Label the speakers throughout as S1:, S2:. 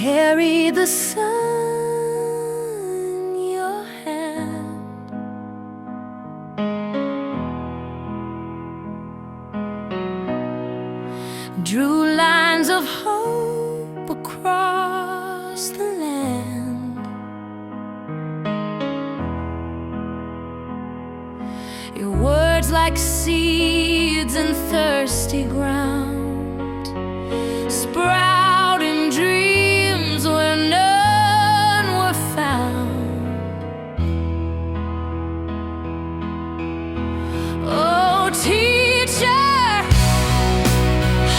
S1: carry the sun in your hand. Drew lines of hope across the land. Your words like seeds in thirsty ground, sprouting dreams where none were found. Oh, teacher,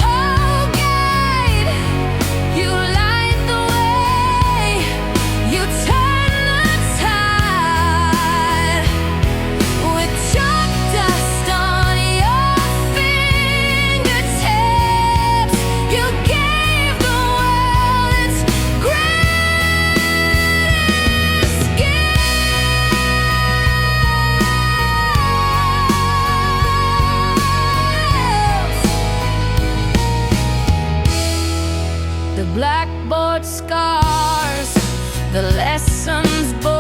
S1: oh, guide, you light the way, you turn the tide. With chalk dust on your fingertips, you gave the world its greatest gift. The blackboard scars, the lessons born.